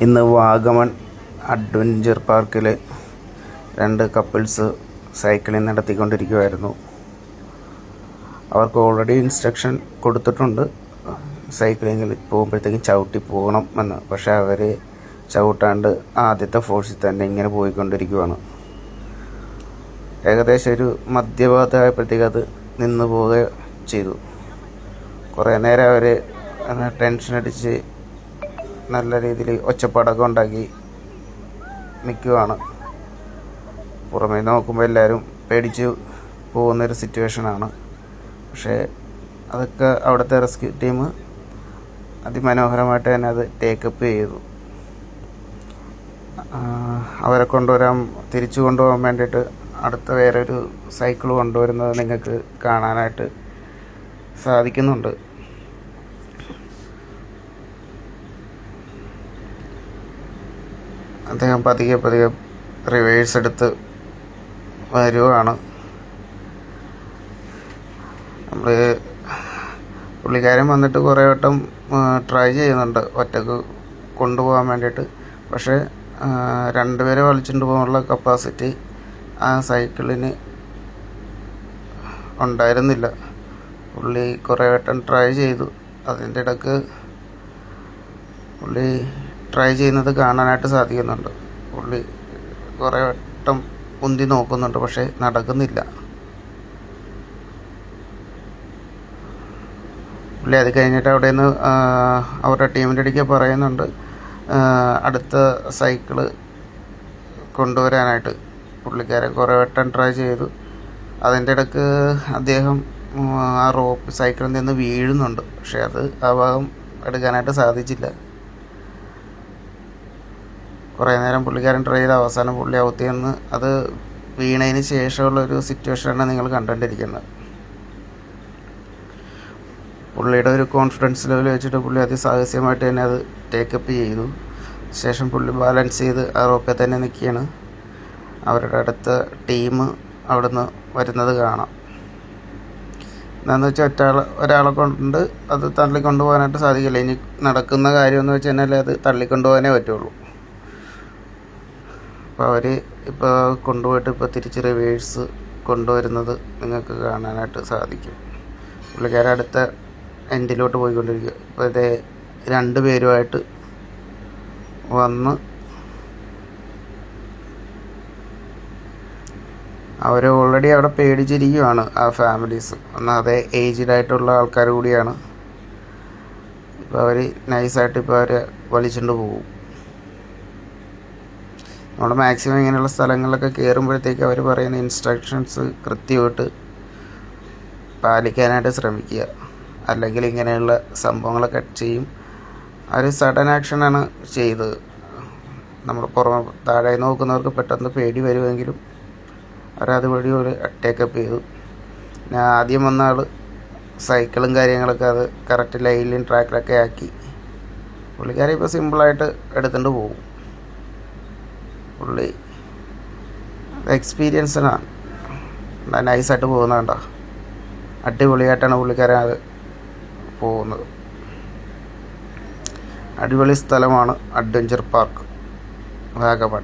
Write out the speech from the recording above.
ഇന്ന് വാഗമൺ അഡ്വഞ്ചർ പാർക്കിൽ രണ്ട് കപ്പിൾസ് സൈക്ലിംഗ് നടത്തിക്കൊണ്ടിരിക്കുകയായിരുന്നു. അവർക്ക് ഓൾറെഡി ഇൻസ്ട്രക്ഷൻ കൊടുത്തിട്ടുണ്ട് സൈക്ലിങ്ങിൽ പോകുമ്പോഴത്തേക്കും ചവിട്ടി പോകണം എന്ന്. പക്ഷേ അവർ ചവിട്ടാണ്ട് ആദ്യത്തെ ഫോഴ്സിൽ തന്നെ ഇങ്ങനെ പോയിക്കൊണ്ടിരിക്കുകയാണ്. ഏകദേശം ഒരു മധ്യഭാഗത്തായപ്പോഴത്തേക്ക് അത് നിന്ന് പോവുക ചെയ്തു. കുറേ നേരം അവർ ടെൻഷൻ അടിച്ച് നല്ല രീതിയിൽ ഒച്ചപ്പാടൊക്കെ ഉണ്ടാക്കി നിൽക്കുകയാണ്. പുറമേ നോക്കുമ്പോൾ എല്ലാവരും പേടിച്ച് പോകുന്നൊരു സിറ്റുവേഷനാണ്. പക്ഷേ അതൊക്കെ അവിടുത്തെ റെസ്ക്യൂ ടീം അതിമനോഹരമായിട്ട് തന്നെ അത് ടേക്കപ്പ് ചെയ്തു. അവരെ തിരിച്ചു കൊണ്ടുപോകാൻ വേണ്ടിയിട്ട് അടുത്ത വേറൊരു സൈക്കിൾ കൊണ്ടുവരുന്നത് നിങ്ങൾക്ക് കാണാനായിട്ട് സാധിക്കുന്നുണ്ട്. അദ്ദേഹം പതിയെ റിവേഴ്സ് എടുത്ത് വരുവാണ്. പുള്ളിക്കാരൻ വന്നിട്ട് കുറേ വട്ടം ട്രൈ ചെയ്യുന്നുണ്ട് ഒറ്റക്ക് കൊണ്ടുപോകാൻ വേണ്ടിയിട്ട്. പക്ഷേ രണ്ടുപേരെ വലിച്ചുകൊണ്ട് പോകാനുള്ള കപ്പാസിറ്റി ആ സൈക്കിളിന് ഉണ്ടായിരുന്നില്ല. പുള്ളി കുറേ വട്ടം ട്രൈ ചെയ്തു. അതിൻ്റെ ഇടയ്ക്ക് പുള്ളി ട്രൈ ചെയ്യുന്നത് കാണാനായിട്ട് സാധിക്കുന്നുണ്ട്. പുള്ളി കുറേ വട്ടം ഉന്തി നോക്കുന്നുണ്ട്, പക്ഷേ നടക്കുന്നില്ല. പുള്ളി അത് കഴിഞ്ഞിട്ട് അവിടെ നിന്ന് അവരുടെ ടീമിൻ്റെ ഇടയ്ക്ക് പറയുന്നുണ്ട് അടുത്ത സൈക്കിള് കൊണ്ടുവരാനായിട്ട്. പുള്ളിക്കാരൻ കുറേ വട്ടം ട്രൈ ചെയ്തു. അതിൻ്റെ ഇടയ്ക്ക് അദ്ദേഹം ആ സൈക്കിളിൽ നിന്ന് വീഴുന്നുണ്ട്. പക്ഷേ അത് ആ ഭാഗം എടുക്കാനായിട്ട് സാധിച്ചില്ല. കുറേ നേരം പുള്ളിക്കാരൻ ട്രൈ ചെയ്ത് അവസാനം പുള്ളി ഔത്തി നിന്ന് അത് വീണതിന് ശേഷമുള്ളൊരു സിറ്റുവേഷനാണ് നിങ്ങൾ കണ്ടുകൊണ്ടിരിക്കുന്നത്. പുള്ളിയുടെ ഒരു കോൺഫിഡൻസ് ലെവൽ വെച്ചിട്ട് പുള്ളി അതിസാഹസ്യമായിട്ട് തന്നെ അത് ടേക്കപ്പ് ചെയ്തു. ശേഷം പുള്ളി ബാലൻസ് ചെയ്ത് ആ റോപ്പിൽ തന്നെ നിൽക്കുകയാണ്. അവരുടെ അടുത്ത ടീം അവിടുന്ന് വരുന്നത് കാണാം. എന്താണെന്ന് വെച്ചാൽ ഒരാളെ കൊണ്ട് അത് തള്ളിക്കൊണ്ടുപോകാനായിട്ട് സാധിക്കില്ല. ഇനി നടക്കുന്ന കാര്യമെന്ന് വെച്ച് കഴിഞ്ഞാൽ അത് തള്ളിക്കൊണ്ടുപോകാനേ പറ്റുള്ളൂ. അപ്പോൾ അവർ ഇപ്പോൾ കൊണ്ടുപോയിട്ട് ഇപ്പോൾ തിരിച്ച് റിവേഴ്സ് കൊണ്ടുവരുന്നത് നിങ്ങൾക്ക് കാണാനായിട്ട് സാധിക്കും. പുള്ളിക്കാരൻ അടുത്ത എൻഡിലോട്ട് പോയിക്കൊണ്ടിരിക്കുക. ഇപ്പോൾ ഇതേ രണ്ടുപേരുമായിട്ട് വന്ന് അവർ ഓൾറെഡി അവിടെ പേടിച്ചിരിക്കുകയാണ് ആ ഫാമിലീസ്. ഒന്നാമതെ ഏജ്ഡ് ആയിട്ടുള്ള ആൾക്കാർ കൂടിയാണ്. ഇപ്പോൾ അവർ നൈസായിട്ട് ഇപ്പോൾ അവരെ വലിച്ചുകൊണ്ട് പോകും. നമ്മൾ മാക്സിമം ഇങ്ങനെയുള്ള സ്ഥലങ്ങളിലൊക്കെ കയറുമ്പോഴത്തേക്ക് അവർ പറയുന്ന ഇൻസ്ട്രക്ഷൻസ് കൃത്യമായിട്ട് പാലിക്കാനായിട്ട് ശ്രമിക്കുക. അല്ലെങ്കിൽ ഇങ്ങനെയുള്ള സംഭവങ്ങളൊക്കെ ചെയ്യും. അവർ സഡൻ ആക്ഷനാണ് ചെയ്തത്. നമ്മൾ താഴെ നോക്കുന്നവർക്ക് പെട്ടെന്ന് പേടി വരുമെങ്കിലും അവരതുവഴി ഒരു ടേക്കപ്പ് ചെയ്തു. ഞാൻ ആദ്യം വന്ന ആൾ സൈക്കിളും കാര്യങ്ങളൊക്കെ അത് കറക്റ്റ് ലൈനിലും ട്രാക്കിലൊക്കെ ആക്കി. പുള്ളിക്കാരെ ഇപ്പോൾ സിമ്പിളായിട്ട് എടുത്തുകൊണ്ട് പോകും. പുള്ളി എക്സ്പീരിയൻസിനാണ് നൈസായിട്ട് പോകുന്നത് കണ്ടോ. അടിപൊളിയായിട്ടാണ് പുള്ളിക്കാരൻ അത് പോകുന്നത്. അടിപൊളി സ്ഥലമാണ് അഡ്വഞ്ചർ പാർക്ക് വാഗമൺ.